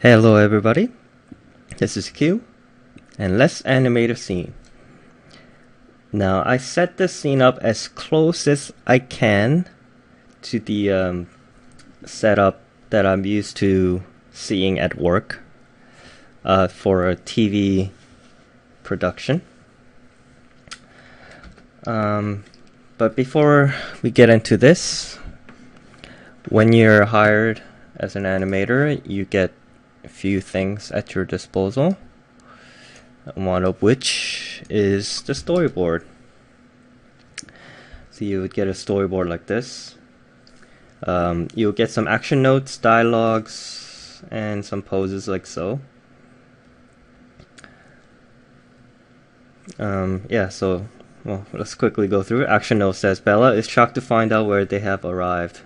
Hello everybody, this is Q, and let's animate a scene. Now I set this scene up as close as I can to the setup that I'm used to seeing at work for a TV production. But before we get into this, when you're hired as an animator, you get a few things at your disposal, one of which is the storyboard. So you would get a storyboard like this. You'll get some action notes, dialogues, and some poses like so. Well, let's quickly go through it. Action note says, Bella is shocked to find out where they have arrived.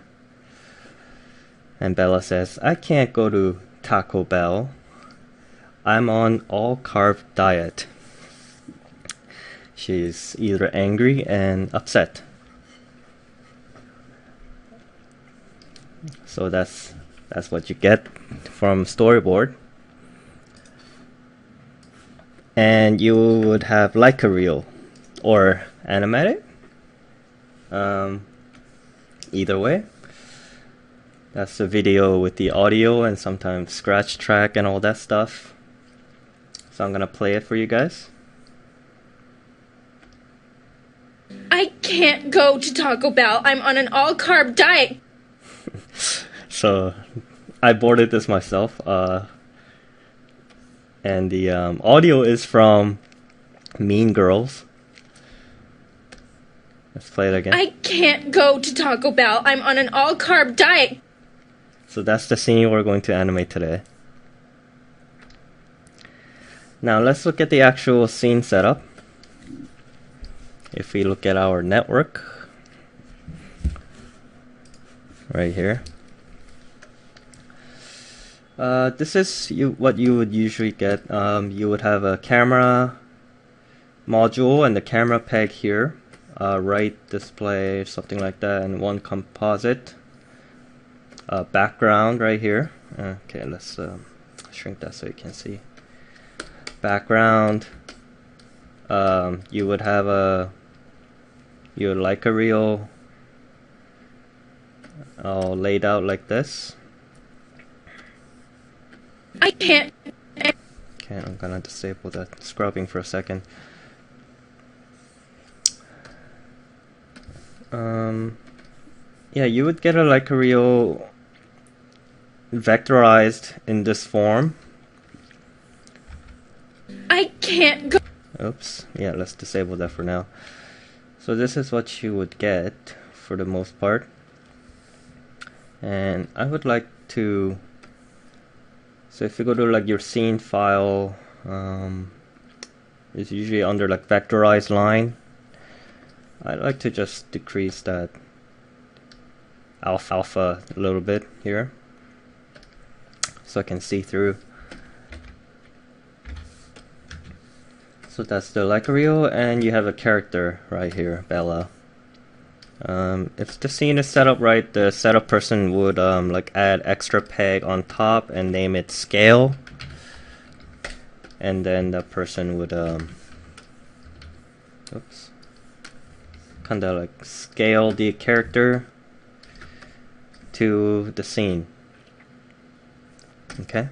And Bella says, I can't go to Tacobell. I'm on all-carb diet. She's either angry and upset. So that's what you get from storyboard. And you would have like a reel or animate. Either way. That's the video with the audio and sometimes scratch track and all that stuff. So I'm gonna play it for you guys. I can't go to Taco Bell. I'm on an all-carb diet. So I boarded this myself. And the audio is from Mean Girls. Let's play it again. I can't go to Taco Bell. I'm on an all-carb diet. So that's the scene we're going to animate today. Now let's look at the actual scene setup. If we look at our network, right here. This is what you would usually get. You would have a camera module and the camera peg here, right display, something like that, and one composite. Background right here. Okay, let's shrink that so you can see. Background. You would have your like a reel all laid out like this. I can't. Okay, I'm gonna disable that scrubbing for a second. Yeah, you would get a like a reel vectorized in this form. I can't go. Oops. Yeah, let's disable that for now. So this is what you would get for the most part. And I would like to... So if you go to like your scene file, it's usually under like vectorized line. I'd like to just decrease that alpha a little bit here, so I can see through. So that's the like reel, and you have a character right here, Bella. If the scene is set up right, the setup person would like add extra peg on top and name it scale, and then the person would kinda like scale the character to the scene. Okay,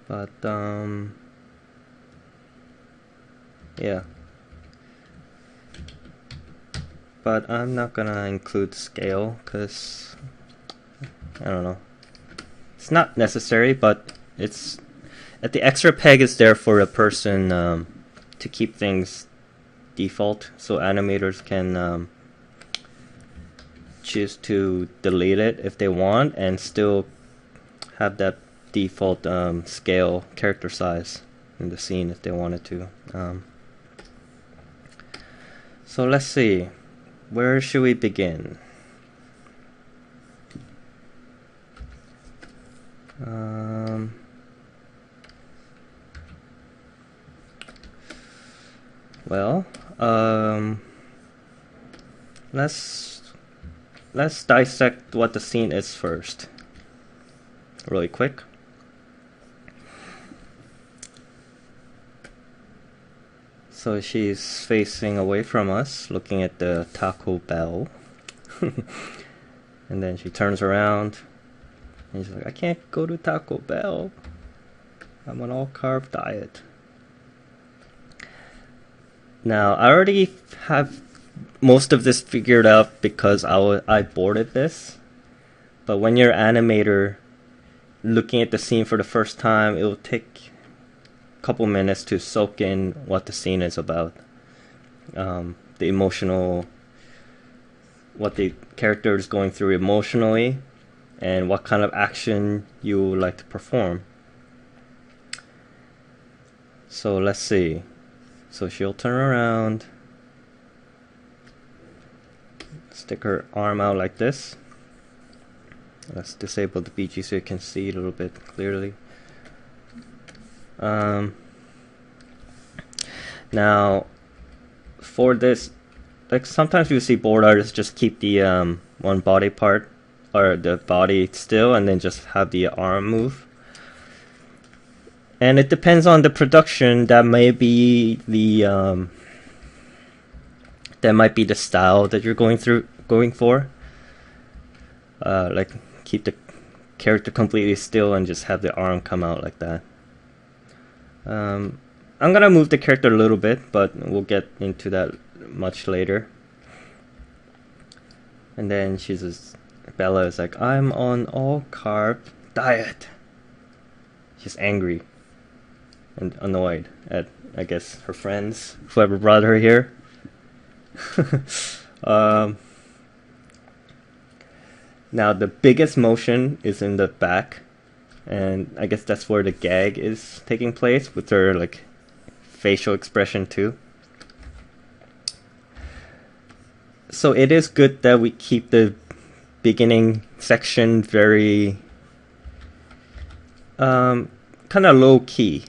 but yeah, but I'm not gonna include scale because I don't know, it's not necessary, but it's the extra peg is there for a person to keep things default, so animators can choose to delete it if they want and still have that default scale character size in the scene if they wanted to. So let's see, where should we begin? Well, let's dissect what the scene is first, really quick. So she's facing away from us, looking at the Taco Bell. And then she turns around and she's like, I can't go to Taco Bell. I'm on all carb diet. Now, I already have most of this figured out because I boarded this. But when you're an animator looking at the scene for the first time, it will take a couple minutes to soak in what the scene is about. The emotional, what the character is going through emotionally, and what kind of action you would like to perform. So let's see. So she'll turn around, stick her arm out like this. Let's disable the BG so you can see it a little bit clearly. Now, for this, like sometimes you see board artists just keep the one body part or the body still and then just have the arm move. And it depends on the production. That may be the style that you're going for. Like keep the character completely still and just have the arm come out like that. I'm gonna move the character a little bit, but we'll get into that much later. And then Bella is like, I'm on all carb diet. She's angry and annoyed at, I guess, her friends, whoever brought her here. Now the biggest motion is in the back, and I guess that's where the gag is taking place with her like facial expression too. So it is good that we keep the beginning section very kind of low key.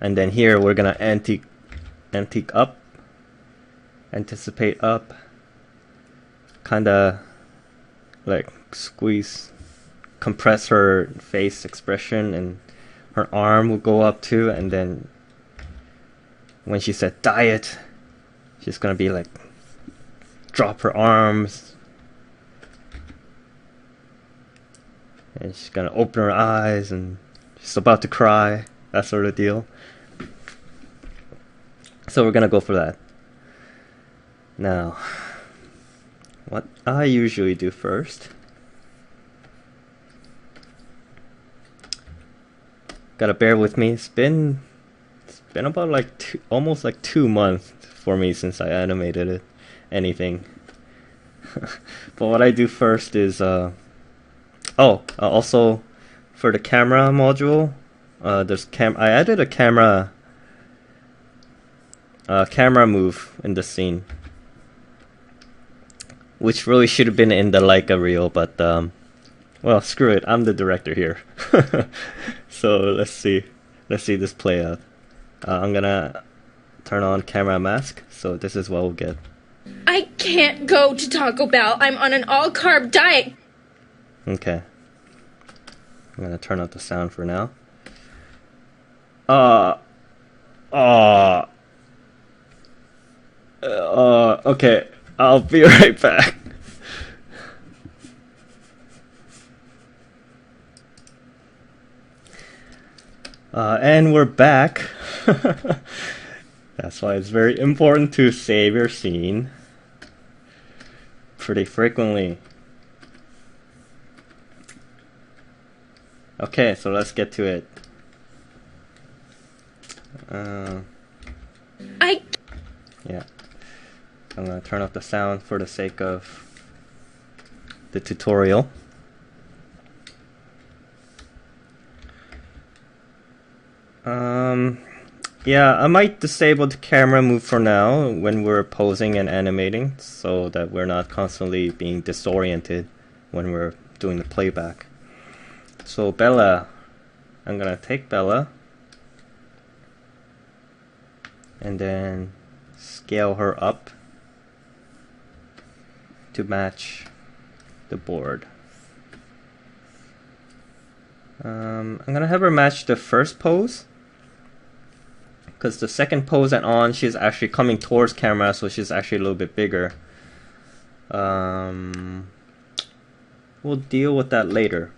And then here we're gonna anticipate up, kinda like compress her face expression, and her arm will go up too, and then when she said diet, she's gonna be like, drop her arms, and she's gonna open her eyes and she's about to cry, that sort of deal. So we're gonna go for that. Now, what I usually do first, gotta bear with me, it's been about like almost like 2 months for me since I animated anything. But what I do first is also for the camera module, I added a camera move in the scene, which really should have been in the Leica reel, but well, screw it, I'm the director here. So let's see this play out. I'm gonna turn on camera mask, so this is what we'll get. I can't go to Taco Bell. I'm on an all-carb diet. Okay. I'm gonna turn off the sound for now. Okay, I'll be right back. And we're back. That's why it's very important to save your scene pretty frequently. Okay, so let's get to it. Yeah. I'm gonna turn off the sound for the sake of the tutorial. Yeah, I might disable the camera move for now when we're posing and animating, so that we're not constantly being disoriented when we're doing the playback. So Bella, I'm gonna take Bella and then scale her up to match the board. I'm gonna have her match the first pose, because the second pose and on, she's actually coming towards camera, so she's actually a little bit bigger. We'll deal with that later.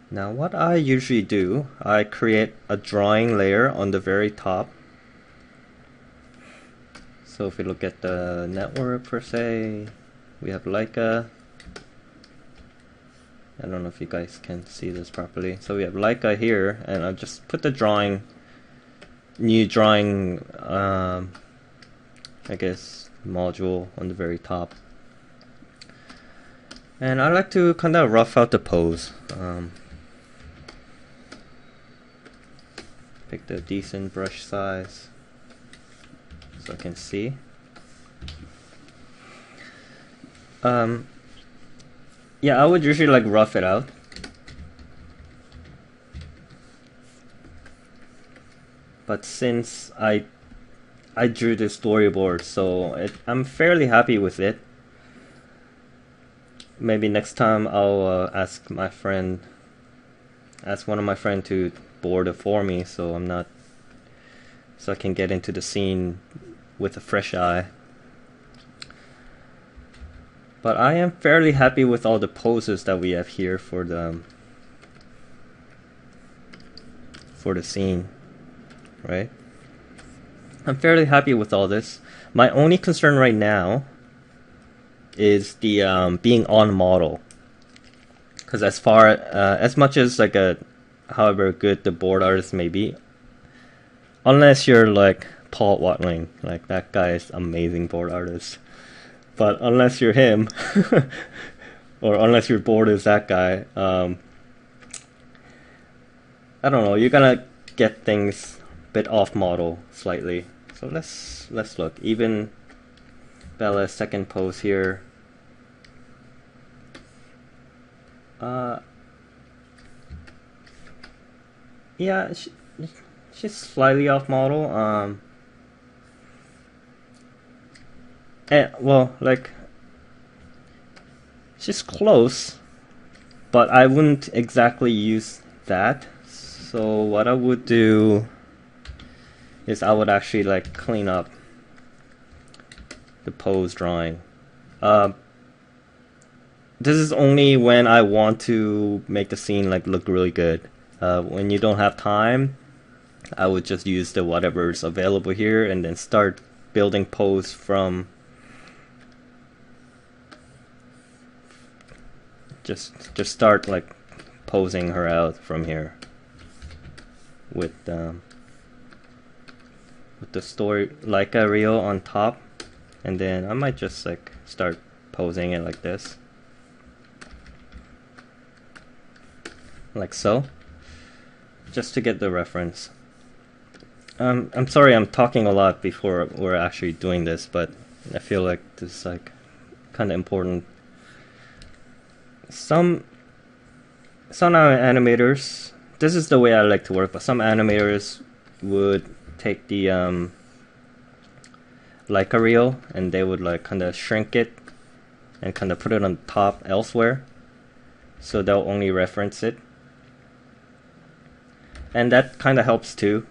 Now what I usually do, I create a drawing layer on the very top. So if we look at the network per se, we have Leica. I don't know if you guys can see this properly. So we have Leica here, and I'll just put the drawing, new drawing, I guess, module on the very top. And I like to kind of rough out the pose. Pick the decent brush size so I can see. Yeah, I would usually like rough it out. But since I drew the storyboard, so I'm fairly happy with it. Maybe next time I'll ask one of my friends to board it for me, so I can get into the scene with a fresh eye. But I am fairly happy with all the poses that we have here for the scene, right? I'm fairly happy with all this. My only concern right now is the being on model, because as much as like however good the board artist may be, unless you're like Paul Watling, like that guy is amazing board artist. But unless you're him, or unless your board is that guy, I don't know. You're gonna get things a bit off model slightly. So let's look. Even Bella's second pose here. Yeah, she's slightly off model. Well, like, she's close, but I wouldn't exactly use that. So what I would do is I would actually like clean up the pose drawing. This is only when I want to make the scene like look really good. When you don't have time, I would just use the whatever's available here and then start building pose from just start like posing her out from here with the story like a reel on top, and then I might just like start posing it like this, like so, just to get the reference. I'm sorry I'm talking a lot before we're actually doing this, but I feel like this is like kind of important. Some animators, this is the way I like to work, but some animators would take the Leica reel and they would like kind of shrink it and kind of put it on top elsewhere, so they'll only reference it, and that kind of helps too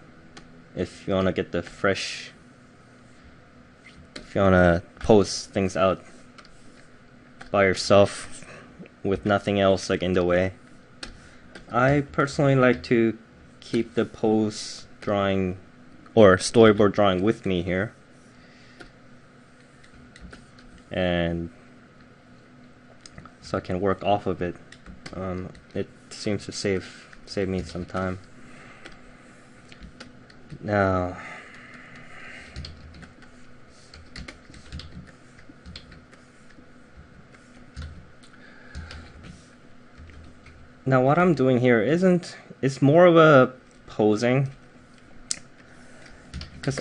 if you want to get the fresh, if you want to post things out by yourself with nothing else like in the way. I personally like to keep the pose drawing or storyboard drawing with me here, and so I can work off of it. It seems to save me some time. Now what I'm doing here it's more of a posing, because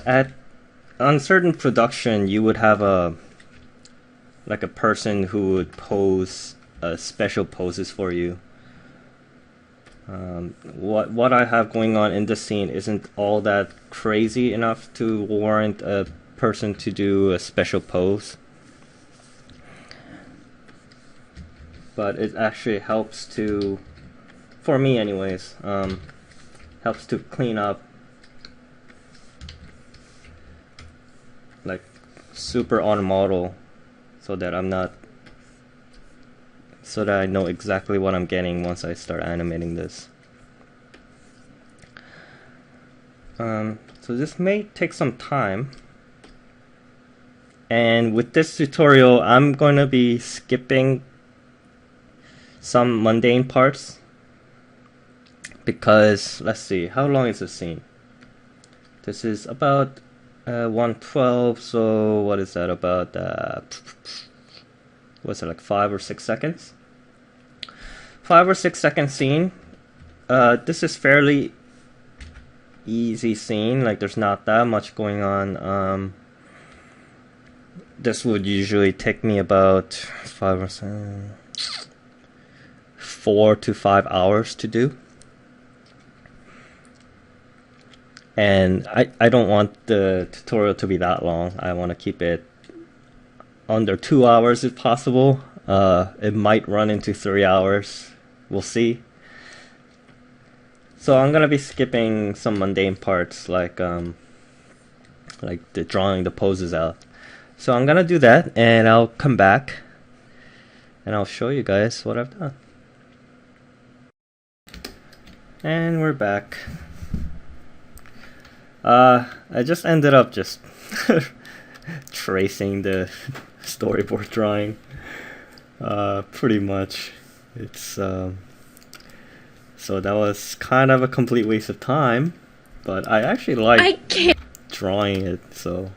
on certain production you would have a person who would pose special poses for you. What I have going on in this scene isn't all that crazy enough to warrant a person to do a special pose, but it actually helps to, for me anyways, helps to clean up like super on model, so that I know exactly what I'm getting once I start animating this. So this may take some time, and with this tutorial I'm going to be skipping some mundane parts because, let's see, how long is this scene? This is about 112, so what is that, about what's it, like 5 or 6 seconds? 5 or 6 second scene. This is fairly easy scene, like there's not that much going on. This would usually take me about 4 to 5 hours to do, and I don't want the tutorial to be that long. I want to keep it under 2 hours if possible. It might run into 3 hours, we'll see. So I'm gonna be skipping some mundane parts like the drawing the poses out. So I'm gonna do that, and I'll come back and I'll show you guys what I've done. And we're back. I just ended up just tracing the storyboard drawing. Pretty much. It's so that was kind of a complete waste of time, but I actually like drawing it, so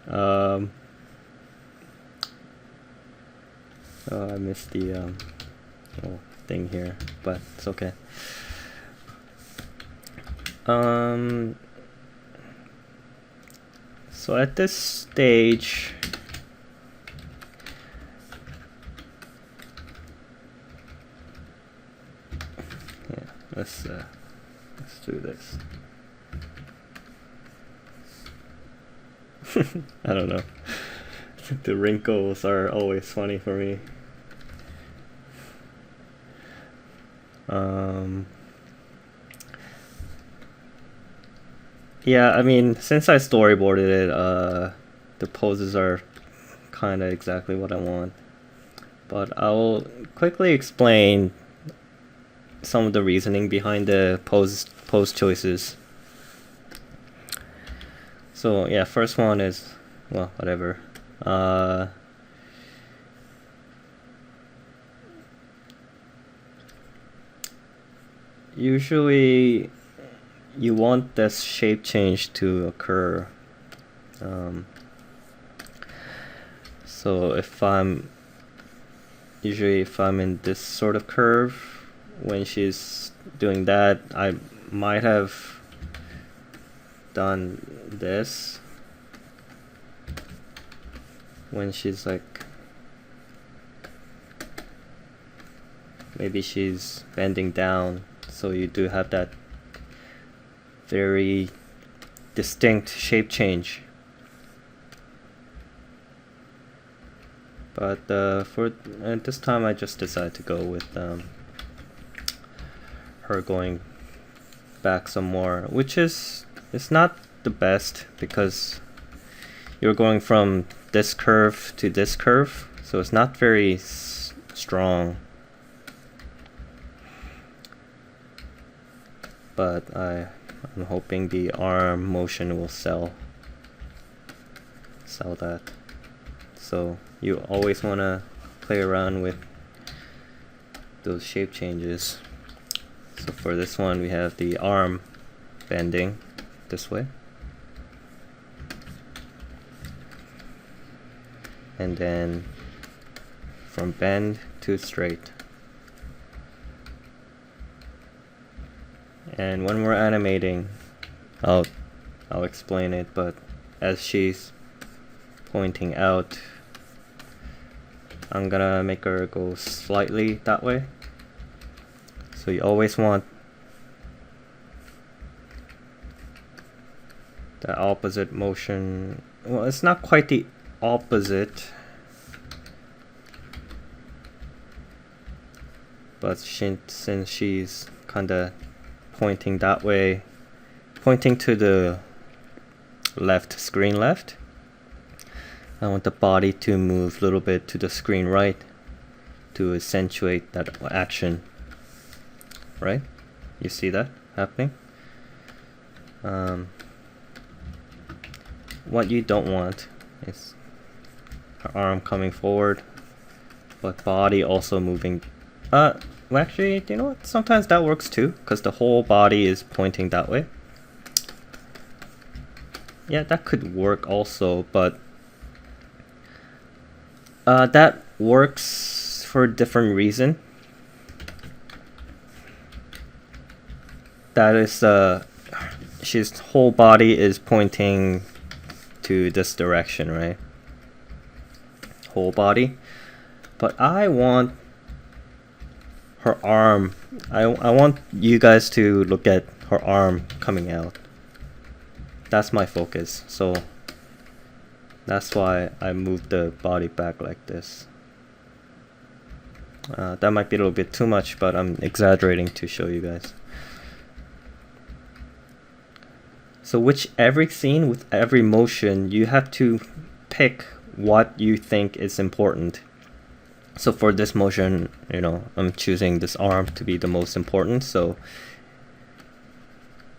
oh, I missed the little thing here, but it's okay. So at this stage, yeah, let's do this. I don't know. The wrinkles are always funny for me. Yeah, I mean, since I storyboarded it, the poses are kind of exactly what I want. But I'll quickly explain some of the reasoning behind the pose choices. So yeah, first one is, well, whatever. Usually you want this shape change to occur. So if I'm in this sort of curve, when she's doing that, I might have done this when she's like, maybe she's bending down, so you do have that very distinct shape change. But for this time I just decided to go with her going back some more, which is, it's not the best because you're going from this curve to this curve, so it's not very strong. But I'm hoping the arm motion will sell that. So you always want to play around with those shape changes. So for this one we have the arm bending this way, and then from bend to straight. And when we're animating, I'll explain it, but as she's pointing out, I'm gonna make her go slightly that way. So you always want the opposite motion. Well, it's not quite the opposite, but since she's kind of pointing that way, pointing to the left, screen left, I want the body to move a little bit to the screen right to accentuate that action, right? You see that happening? What you don't want is her arm coming forward, but body also moving. Well, actually, you know what? Sometimes that works too, because the whole body is pointing that way. Yeah, that could work also, but that works for a different reason. That is, she's whole body is pointing to this direction, right? Whole body. But I want her arm. I want you guys to look at her arm coming out. That's my focus. So that's why I moved the body back like this. That might be a little bit too much, but I'm exaggerating to show you guys. So with every scene, with every motion, you have to pick what you think is important. So for this motion, you know, I'm choosing this arm to be the most important. So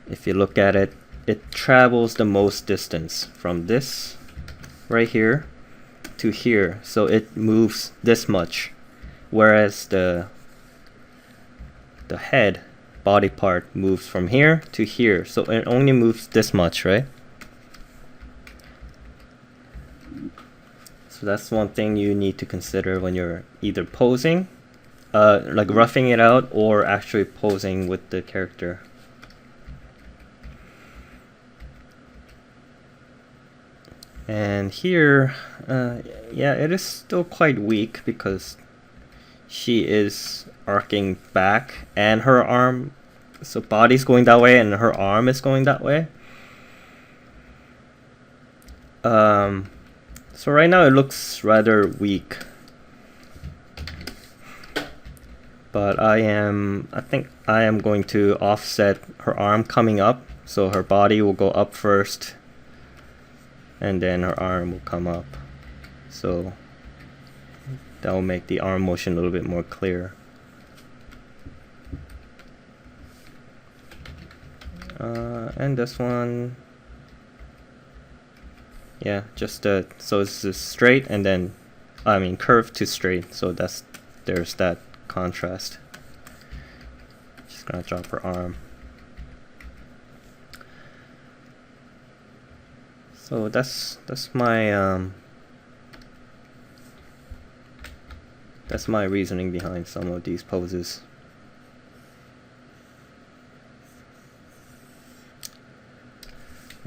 if you look at it, it travels the most distance from this right here to here. So it moves this much, whereas the head body part moves from here to here, so it only moves this much, right? So that's one thing you need to consider when you're either posing, like roughing it out, or actually posing with the character. And here, yeah, it is still quite weak because she is arcing back and her arm, so body's going that way and her arm is going that way. So right now it looks rather weak, but I think I am going to offset her arm coming up, so her body will go up first and then her arm will come up, so that will make the arm motion a little bit more clear. And this one, yeah, just so it's just straight and then, I mean curve to straight, so there's that contrast. Just gonna drop her arm. So that's my reasoning behind some of these poses.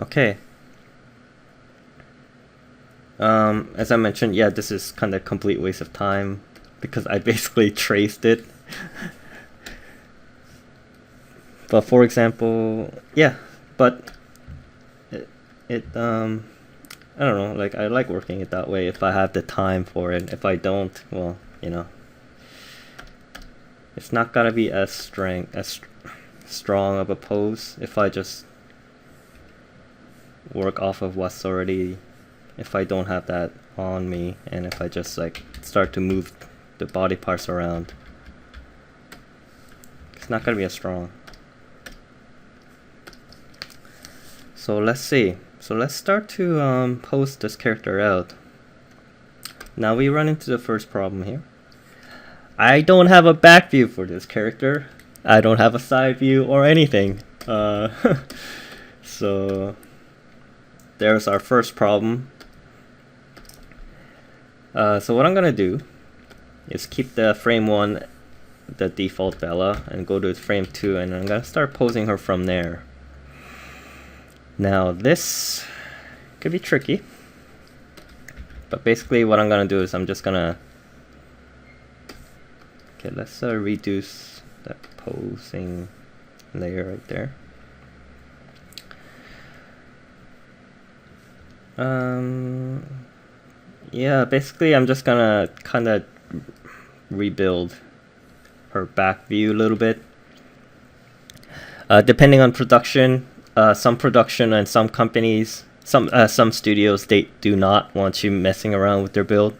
Okay. As I mentioned, yeah, this is kind of a complete waste of time because I basically traced it. But for example, yeah, but it I don't know, like I like working it that way if I have the time for it. If I don't, well, you know, it's not gonna be as strong of a pose if I just work off of what's already, if I don't have that on me, and if I just like start to move the body parts around, it's not gonna be as strong. So let's see. So let's start to pose this character out. Now we run into the first problem here. I don't have a back view for this character. I don't have a side view or anything. So there's our first problem. So what I'm gonna do is keep the frame 1, the default Bella, and go to frame 2, and I'm gonna start posing her from there. Now this could be tricky, but basically what I'm gonna do is I'm just gonna, okay, let's reduce that posing layer right there. Yeah, basically I'm just gonna kind of rebuild her back view a little bit. Depending on production, some production and some companies, some studios, they do not want you messing around with their build,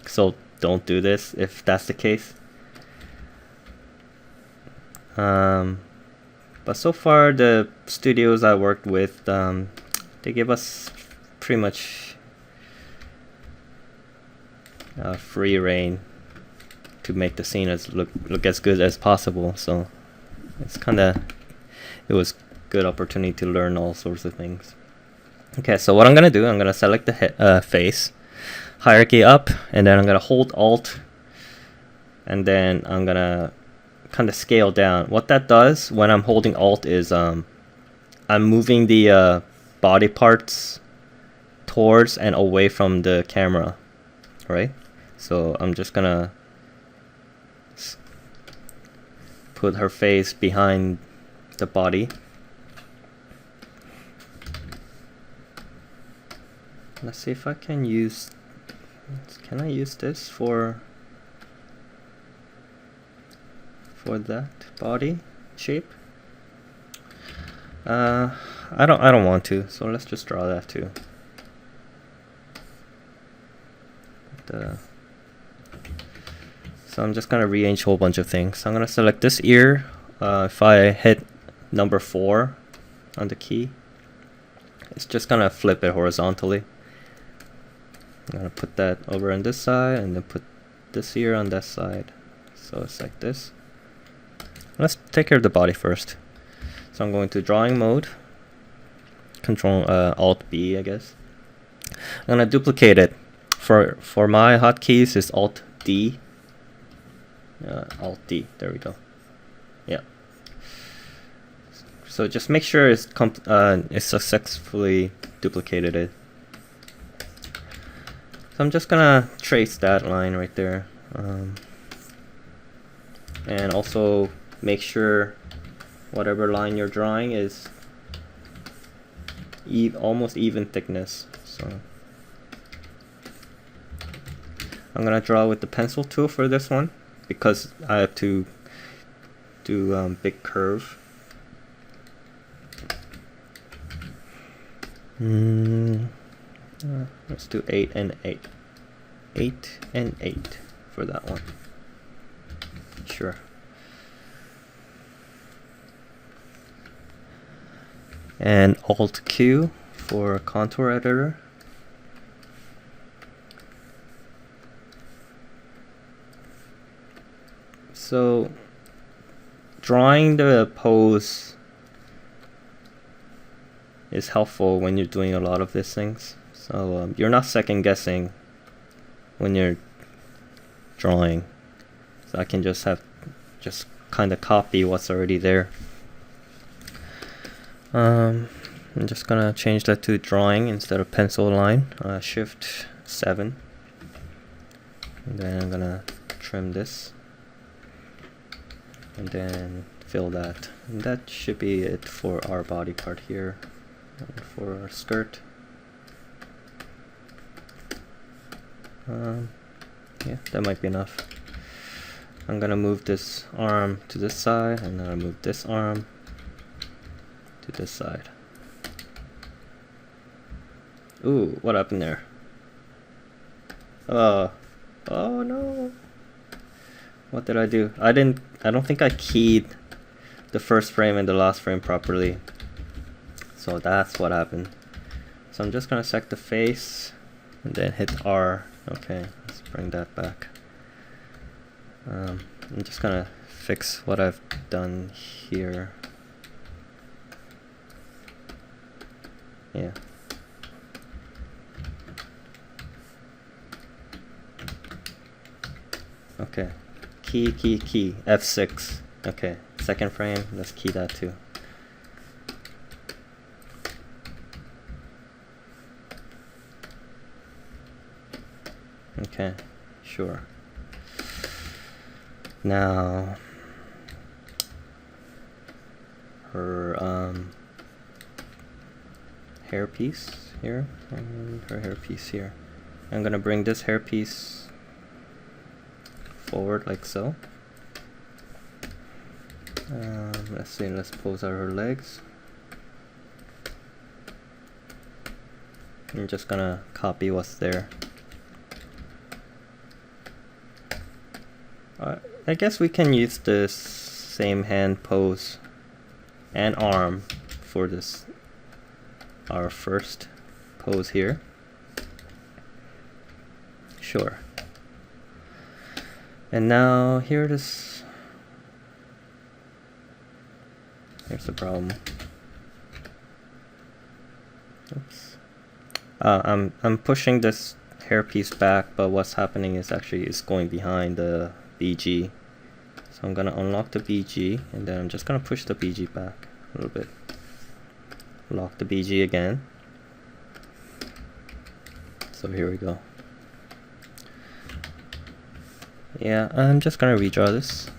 so don't do this if that's the case. But so far the studios I worked with, they give us pretty much free reign to make the scene look as good as possible. So it was good opportunity to learn all sorts of things. Okay, so what I'm gonna do, I'm gonna select the face, hierarchy up, and then I'm gonna hold Alt, and then I'm gonna kind of scale down. What that does when I'm holding Alt is I'm moving the body parts towards and away from the camera, right? So I'm just gonna put her face behind the body. Let's see if I can use. Can I use this for that body shape? I don't want to. So let's just draw that too. So I'm just gonna rearrange a whole bunch of things. So I'm gonna select this ear. If I hit number 4 on the key, it's just gonna flip it horizontally. I'm gonna put that over on this side and then put this ear on that side. So it's like this. Let's take care of the body first. So I'm going to drawing mode, Control Alt B, I guess. I'm gonna duplicate it. For my hotkeys is Alt D. Alt D. There we go. Yeah. So just make sure it's successfully duplicated it. So I'm just gonna trace that line right there, and also make sure whatever line you're drawing is almost even thickness. So I'm gonna draw with the pencil tool for this one because I have to do big curve. Let's do 8 and 8. 8 and 8 for that one. Sure. And Alt Q for contour editor. So drawing the pose is helpful when you're doing a lot of these things. So you're not second guessing when you're drawing. So I can just kind of copy what's already there. I'm just gonna change that to drawing instead of pencil line. Shift 7. And then I'm gonna trim this. And then fill that. And that should be it for our body part here. And for our skirt. Yeah, that might be enough. I'm gonna move this arm to this side, and then I'll move this arm to this side. Ooh, what happened there? Oh no. What did I do? I don't think I keyed the first frame and the last frame properly. So that's what happened. So I'm just gonna select the face and then hit R. Okay, let's bring that back. I'm just gonna fix what I've done here. Yeah. Okay. Key, F6. Okay, second frame, let's key that too. Okay, sure. Now, her hairpiece here, and her hairpiece here. I'm gonna bring this hairpiece forward like so. Let's see, let's pose out her legs. I'm just gonna copy what's there. I guess we can use this same hand pose and arm for this, our first pose here. Sure. And now here's the problem. Oops. I'm pushing this hairpiece back, but what's happening is actually it's going behind the BG. So I'm gonna unlock the BG, and then I'm just gonna push the BG back a little bit. Lock the BG again. So here we go. Yeah, I'm just gonna redraw this.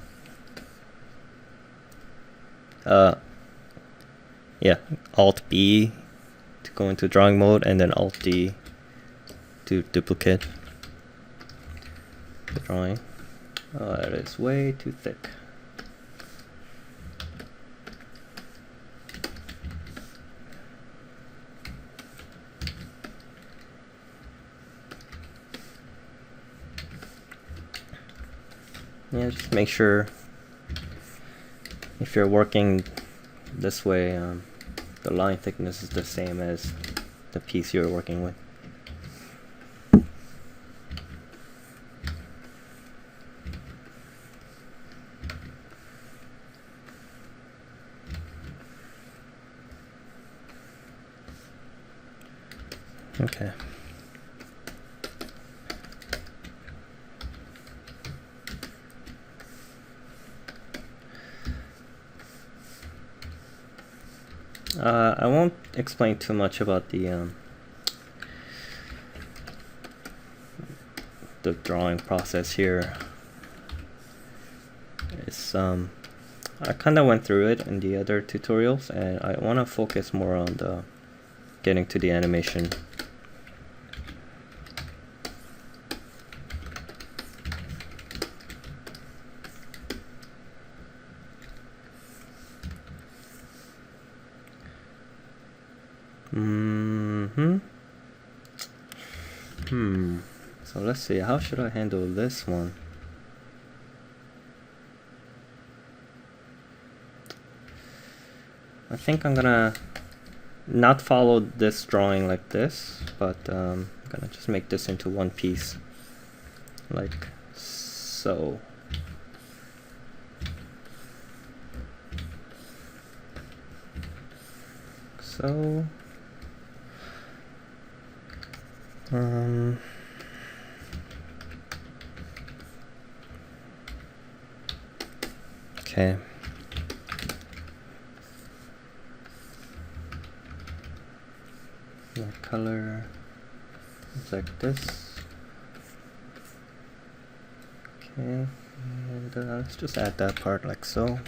Yeah, Alt B to go into drawing mode, and then Alt D to duplicate the drawing. That is way too thick. Yeah, just make sure if you're working this way, the line thickness is the same as the piece you're working with. Okay. I won't explain too much about the drawing process here. It's I kind of went through it in the other tutorials, and I want to focus more on the getting to the animation. So let's see, how should I handle this one? I think I'm gonna not follow this drawing like this, but I'm gonna just make this into one piece, like so. So, okay. The color is like this. Okay, and let's just add that part like so.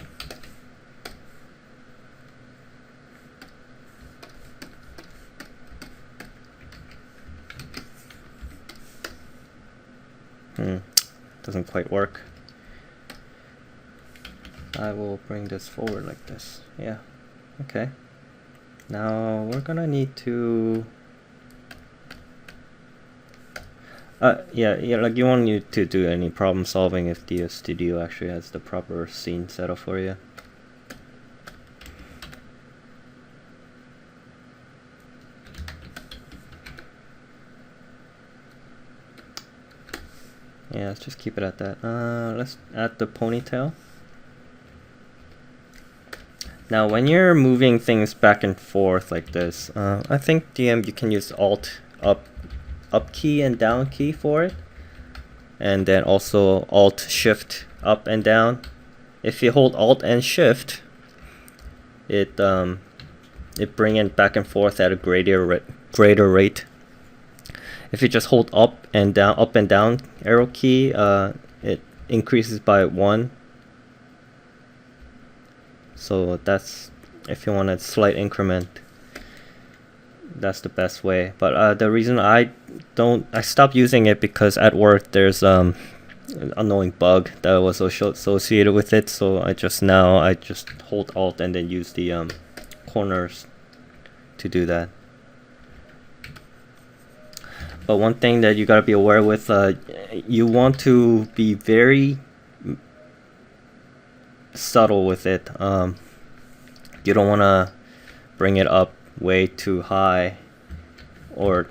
Doesn't quite work. I will bring this forward like this. Yeah. Okay. Now we're gonna need to yeah, like you won't need to do any problem solving if the studio actually has the proper scene set up for you. Yeah, let's just keep it at that. Let's add the ponytail. Now, when you're moving things back and forth like this, I think you can use Alt up key and down key for it, and then also Alt Shift up and down. If you hold Alt and Shift, it bring it back and forth at a greater rate. If you just hold up and down arrow key, it increases by 1. So that's, if you want a slight increment, that's the best way. But the reason I stopped using it because at work there's annoying bug that was associated with it, so I just hold Alt and then use the corners to do that. But one thing that you gotta be aware with, you want to be very subtle with it. You don't want to bring it up way too high, or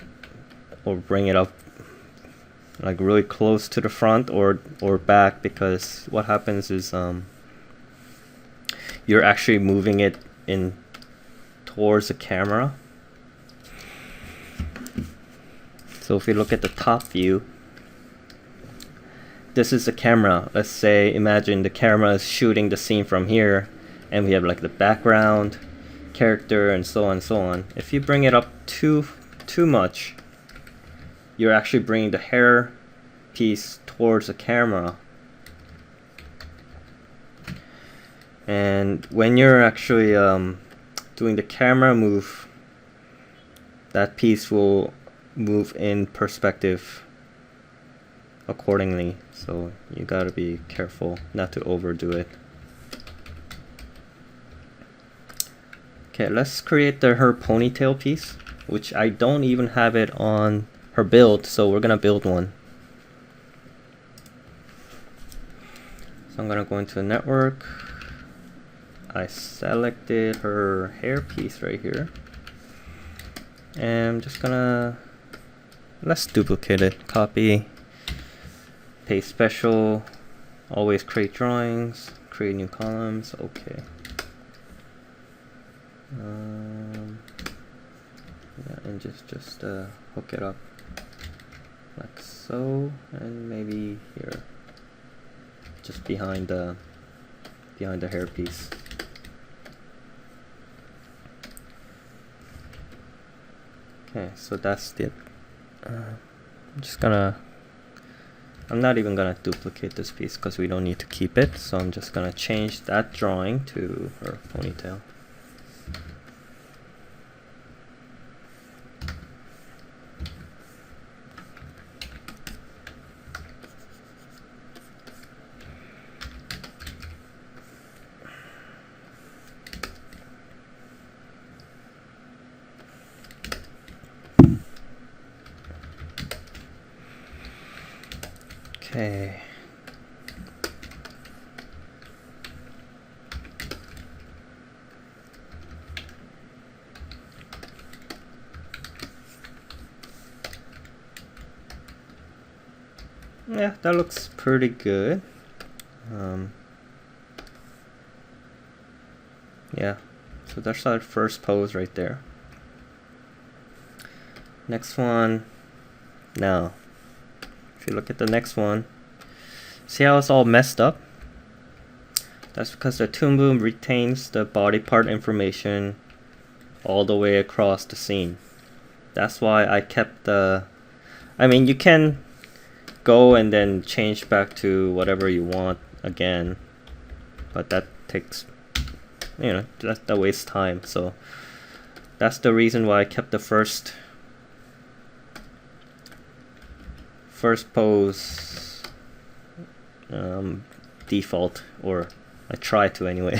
bring it up like really close to the front or back, because what happens is you're actually moving it in towards the camera. So if you look at the top view, this is the camera. Let's say, imagine the camera is shooting the scene from here, and we have like the background, character, and so on and so on. If you bring it up too much, you're actually bringing the hair piece towards the camera. And when you're actually doing the camera move, that piece will move in perspective accordingly. So you gotta be careful not to overdo it. Okay, let's create her ponytail piece, which I don't even have it on her build, so we're gonna build one. So I'm gonna go into the network. I selected her hair piece right here, and I'm just gonna, let's duplicate it, copy, paste special, always create drawings, create new columns. Okay. Yeah, and just hook it up like so, and maybe here, just behind the hairpiece. Okay, so that's it. I'm not even gonna duplicate this piece because we don't need to keep it, so I'm just gonna change that drawing to her ponytail. Okay. Yeah, that looks pretty good. Yeah, so that's our first pose right there. Next one. Now, if you look at the next one, see how it's all messed up? That's because the Toon Boom retains the body part information all the way across the scene. That's why I kept the, I mean, you can go and then change back to whatever you want again, but that takes, you know, that wastes time. So that's the reason why I kept the first pose default, or I try to anyway.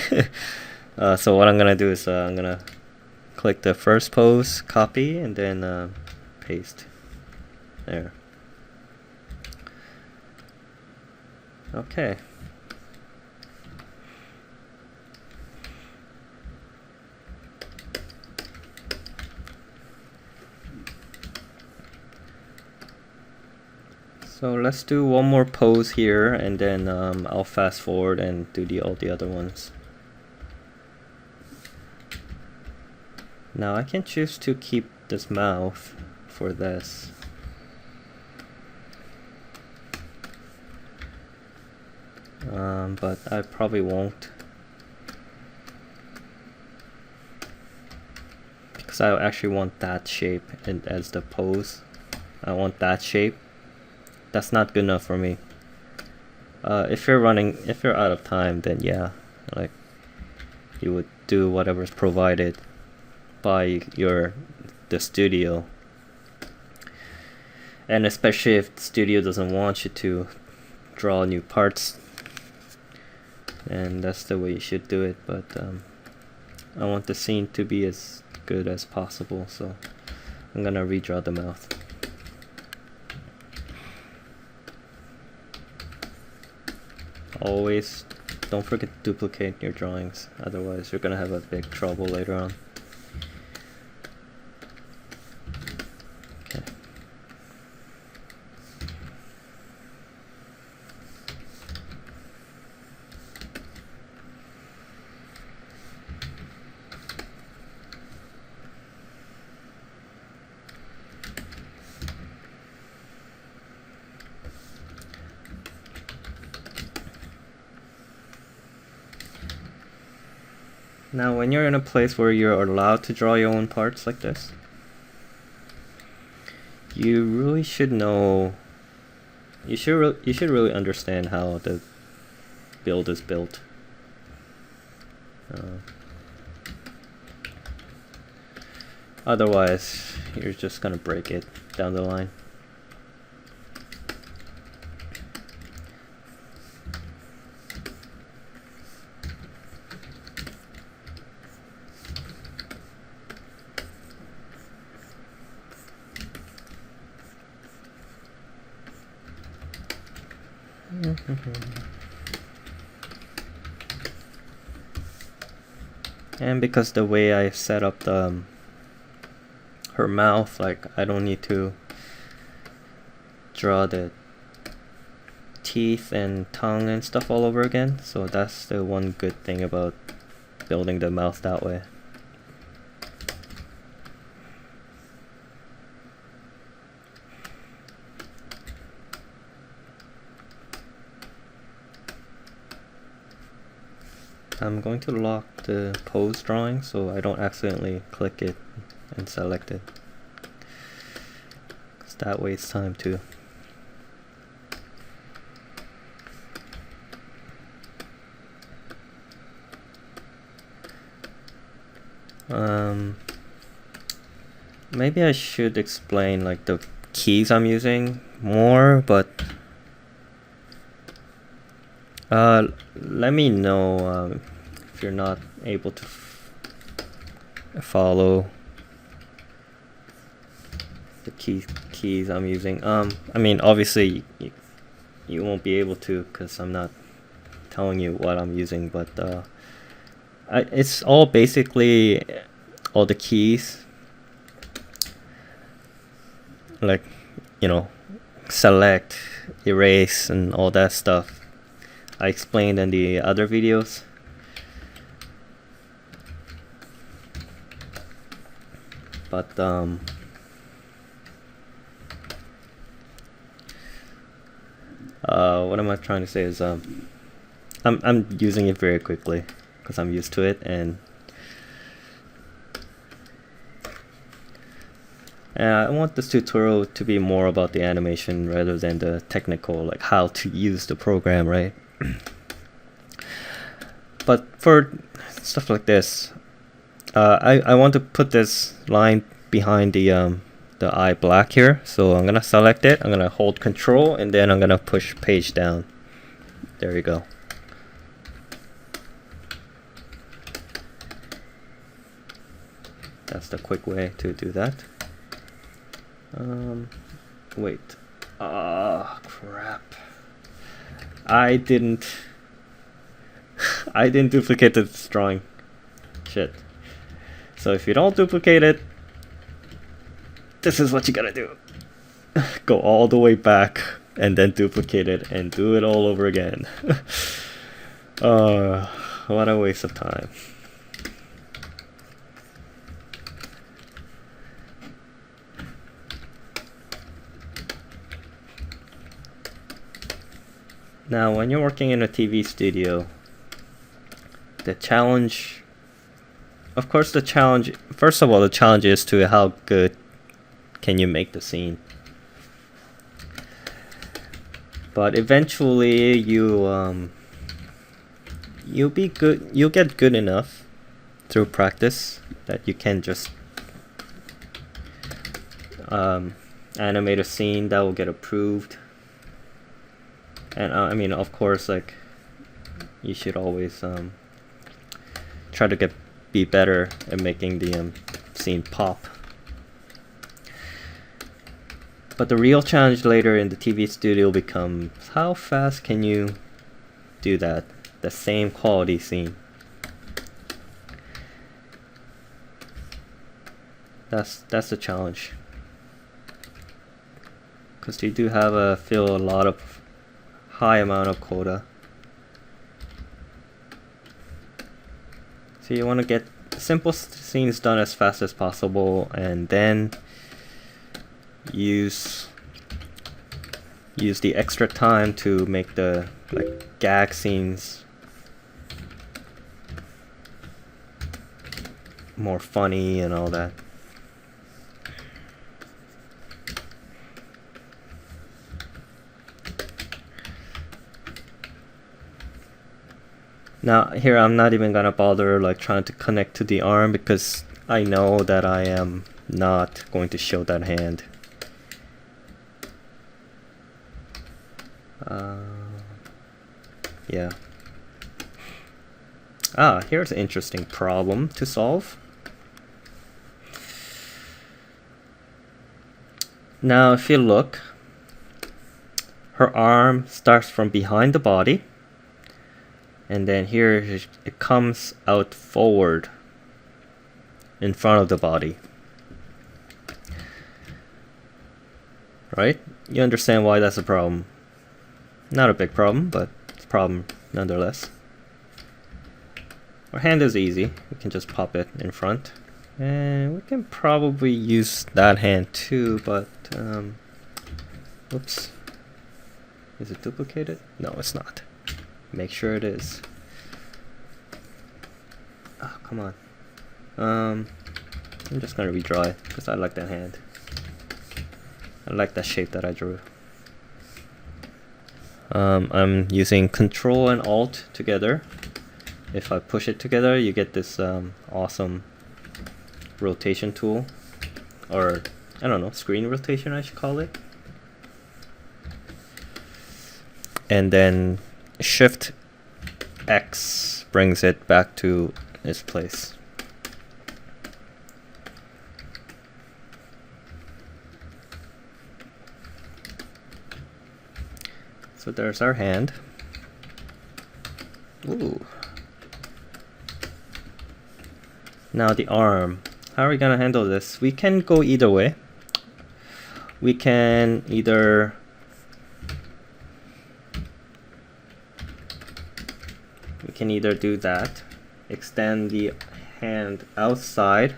So what I'm gonna do is I'm gonna click the first pose, copy, and then paste there. Okay. So let's do one more pose here, and then I'll fast forward and do all the other ones. Now I can choose to keep this mouth for this. But I probably won't, because I actually want that shape as the pose. I want that shape. That's not good enough for me. If you're out of time, then yeah, like, you would do whatever's provided by the studio. And especially if the studio doesn't want you to draw new parts, and that's the way you should do it. But I want the scene to be as good as possible, so I'm gonna redraw the mouth. Always don't forget to duplicate your drawings, otherwise you're gonna have a big trouble later on. Okay. Now when you're in a place where you're allowed to draw your own parts like this, you really should know, you should really understand how the build is built. Otherwise, you're just gonna break it down the line. And because the way I set up the her mouth, like I don't need to draw the teeth and tongue and stuff all over again, so that's the one good thing about building the mouth that way. I'm going to lock the pose drawing so I don't accidentally click it and select it, because that wastes time too. Maybe I should explain like the keys I'm using more, but let me know if you're not able to follow the keys I'm using. I mean, obviously you won't be able to because I'm not telling you what I'm using, but it's all basically all the keys, like, you know, select, erase, and all that stuff I explained in the other videos. But what am I trying to say is I'm using it very quickly because I'm used to it, and I want this tutorial to be more about the animation rather than the technical, like how to use the program, right? But for stuff like this, I want to put this line behind the eye black here, so I'm gonna select it, I'm gonna hold Control, and then I'm gonna push page down. There you go. That's the quick way to do that. Wait. Ah, crap. I didn't duplicate this drawing. Shit. So if you don't duplicate it, this is what you gotta do. Go all the way back and then duplicate it and do it all over again. What a waste of time. Now, when you're working in a TV studio, the challenge, of course, first of all, the challenge is to how good can you make the scene. But eventually, you'll get good enough through practice that you can just animate a scene that will get approved. And I mean, of course, like, you should always try to be better at making the scene pop. But the real challenge later in the TV studio becomes how fast can you do that, the same quality scene. That's the challenge, because you do have a lot of high amount of quota. So you want to get simple scenes done as fast as possible, and then use the extra time to make the gag scenes more funny and all that. Now here I'm not even gonna bother like trying to connect to the arm, because I know that I am not going to show that hand. Yeah. Here's an interesting problem to solve. Now if you look, her arm starts from behind the body, and then here it comes out forward in front of the body. Right? You understand why that's a problem. Not a big problem, but it's a problem nonetheless. Our hand is easy. We can just pop it in front. And we can probably use that hand too, but oops. Is it duplicated? No, it's not. Make sure it is. Oh, come on. I'm just gonna redraw it because I like that hand. I like that shape that I drew. I'm using Control and Alt together. If I push it together, you get this awesome rotation tool, or I don't know, screen rotation I should call it. And then Shift X brings it back to its place. So there's our hand. Ooh. Now the arm. How are we gonna handle this? We can go either way. We can either do that, extend the hand outside,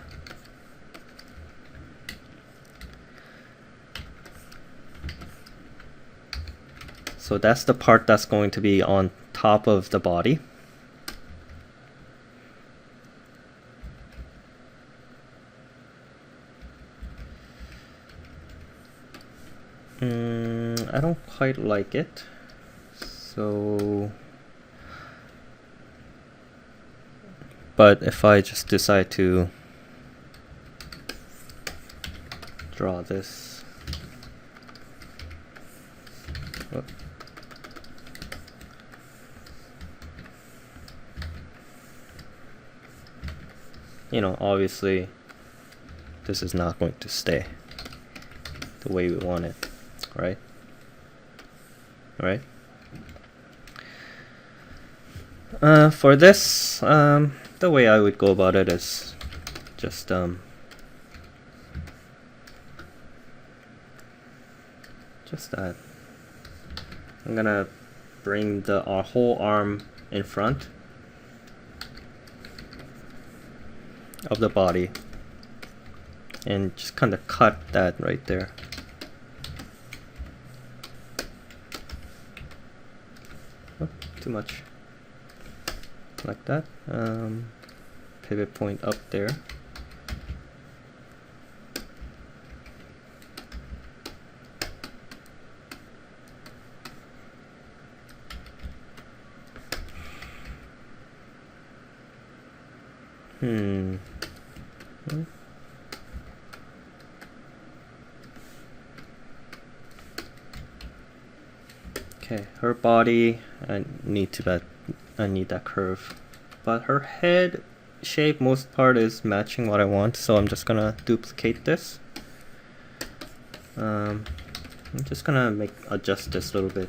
so that's the part that's going to be on top of the body. I don't quite like it, so but if I just decide to draw this, you know, obviously this is not going to stay the way we want it, right? Right? For this, the way I would go about it is just that. I'm gonna bring our whole arm in front of the body and just kind of cut that right there. Oh, too much. Like that. Pivot point up there. Okay, her body, I need that curve. But her head shape, most part is matching what I want, so I'm just gonna duplicate this. I'm just gonna adjust this a little bit.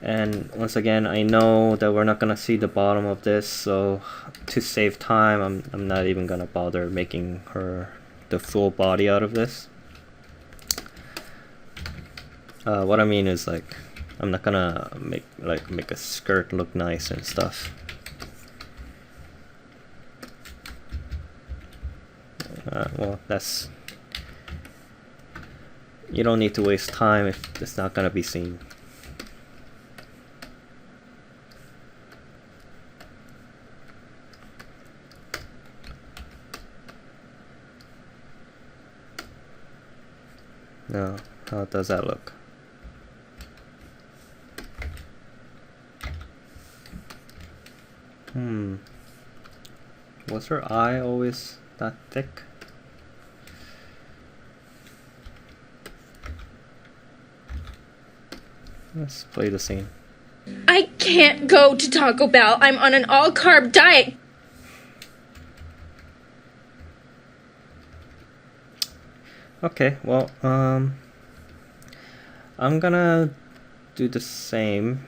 And once again, I know that we're not gonna see the bottom of this, so to save time, I'm not even gonna bother making her the full body out of this. What I mean is, like, I'm not gonna make a skirt look nice and stuff. Well, that's, you don't need to waste time if it's not gonna be seen. Now, how does that look? Was her eye always that thick? Let's play the scene. I can't go to Taco Bell. I'm on an all-carb diet. Okay, well, I'm gonna do the same.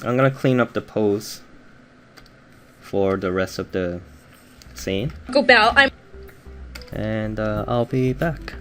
I'm gonna clean up the pose for the rest of the scene. Taco Bell, and I'll be back.